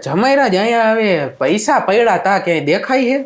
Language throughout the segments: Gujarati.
જમાઈરા જ અહીંયા હવે પૈસા પડ્યા તા ક્યાંય દેખાય છે?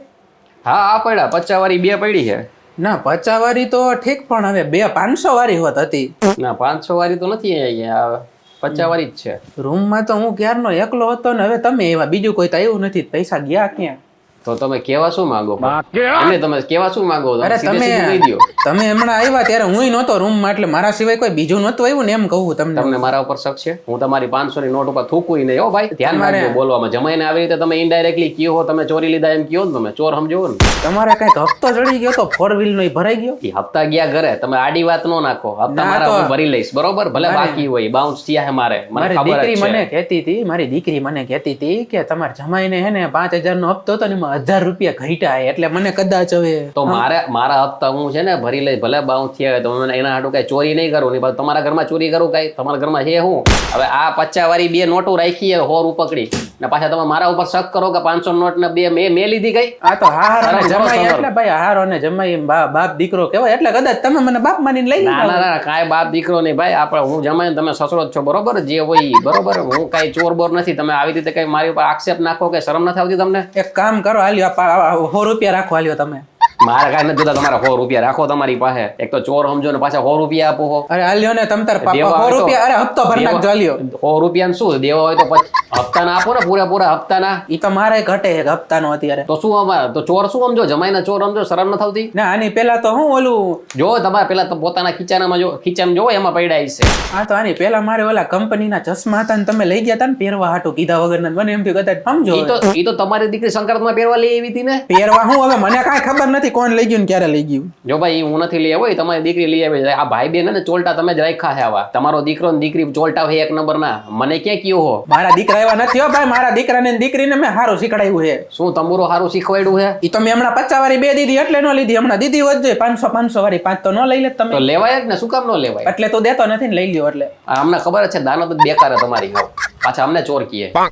હા આ પડ્યા 50 વાળી 2 પડી છે. ના 50 વાળી તો ઠીક પણ હવે 500 વાળી હોત હતી. ના 500 વાળી તો નથી અહીંયા 50 વાળી જ છે. રૂમમાં તો હું ક્યારનો એકલો હતો ને હવે તમે એવા બીજું કોઈ તો આવ્યું નથી. પૈસા ગયા ક્યાં? તો તમે કેવા શું માંગો? એમને તમે કેવા શું માંગો? અરે સીધે સીધું કહી દ્યો. તમે હમણાં આવ્યા ત્યારે હું નહોતો રૂમમાં, એટલે મારા સિવાય કોઈ બીજું નહોતું આવ્યું ને એમ કહું તમને. તમને મારા ઉપર શક છે? હું તમારી 500 ની નોટ ઉપર થૂકું નહીં. હો ભાઈ ધ્યાન રાખજો બોલવામાં. જમાઈને આવી રીતે તમે ઇનડાયરેક્ટલી કયો હો તમે ચોરી લીધા એમ કયો ને, તમે ચોર સમજો ને. તમારે કઈક હપ્તો ચડી ગયો તો 4 વ્હીલ નો ભરાઈ ગયો. એ હપ્તા ગયા ઘરે. તમે આડી વાત નો નાખો. હપ્તા મારા હું ભરી લઈશ બરોબર, ભલે બાકી હોય. બાઉન્સ થયા છે મારે. મને ખબર છે. મને કહેતી હતી મારી દીકરી મને કહેતી હતી કે તમારા જમાઈને હે ને 5000 નો હપ્તો હતો ને એમાં 1000 રૂપિયા ઘટ્યા, એટલે મને કદાચ હવે તો મારા હપ્તા હું છે ને ભરી લઈશ, ભલે બાઉન્સ થયા હોય તો મને એના હાટું કઈ ચોરી નહીં કરું. નહીં તમારા ઘરમાં ચોરી કરું કઈ? તમારા ઘરમાં છે હું? હવે આ 50 વાળી 2 નોટો રાખી 100 રૂપિયા પકડી ને પાછા તમે મારા ઉપર શક કરો કે 500 નોટ ને 2 મેં લીધી ગઈ. આ તો હારો જમાઈ એટલે ભાઈ હારો ને જમાઈ બાપ દીકરો કહેવાય, એટલે કદાચ તમે મને બાપ માનીને લઈ ના ના કાંઈ બાપ દીકરો નહીં ભાઈ. આપણે હું જમાઈને તમે સસરો જ છો બરોબર, જે હોય બરોબર. હું કઈ ચોર બોર નથી. તમે આવી રીતે કઈ મારી ઉપર આક્ષેપ નાખો કે શરમ નથી આવતી તમને? એક કામ કરો, હાલ્યો 100 રૂપિયા રાખો. હાલ્યો તમે મારે કઈ નથી જોતા. તમારા 100 રૂપિયા રાખો તમારી પાસે. એક તો ચોર સમજો ને પાછા 100 રૂપિયા આપો. અરે હાલ્યો ને તમ તાર 100 રૂપિયા. અરે હપ્તો ભરી નાખજો. હાલ્યો 100 રૂપિયા શું દેવા હોય તો હપ્તા ના આપો ને, પૂરા હપ્તા ના. ઈ તો મારે ઘટે એક હપ્તા નો અત્યારે. તો શું અમારે તો ચોર શું સમજો? જમાઈના ચોર સમજો? શરમ નથી આવતી? ના આની પેલા તો હું ઓલું જો તમારે પેલા તો પોતાના ખીચાનામાં જો ખીચામાં જોવો એમાં પડ્યા છે. હા તો આની પેલા મારે ઓલા કંપનીના ચશ્મા હતા ને તમે લઈ ગયા હતા ને પહેરવા હાટું કીધા વગર ને, મને એમ થયું કદાચ સમજો. ઈ તો તમારી દીકરી સંક્રાંતમાં પહેરવા લઈ આવી હતી ને. પહેરવા હું હવે મને કાંઈ ખબર નથી કોણ લઈ ગયું ને ક્યારે લઈ ગયું. જો ભાઈ હું નથી લઈ આવ્યો, તમારી દીકરી લઈ આવી. આ ભાઈ બેન ને ચોલટા તમે જ રાખ્યા છે. આવા તમારો દીકરો ને દીકરી ચોલટા હોય એક નંબર ના. મને ક્યાં કયો હો? મારા દીકરા એવા નથી હો ભાઈ. મારા દીકરા ને દીકરીને મેં સારું શીખડાયું છે. શું તંબુરો સારું શીખવાડ્યું છે? ઈ તો મેં હમણાં 50 વાળી 2 દીધી એટલે નો લીધી. હમણાં દીધી વધજે 500 વાળી 5 તો નો લઈ લે તમે. તો લેવાય જ ને, શું કામ નો લેવાય? એટલે તો દેતો નથી ને લઈ લ્યો. એટલે અમને ખબર છે દાનત બેકાર તમારી. પાછા અમને ચોર કીએ.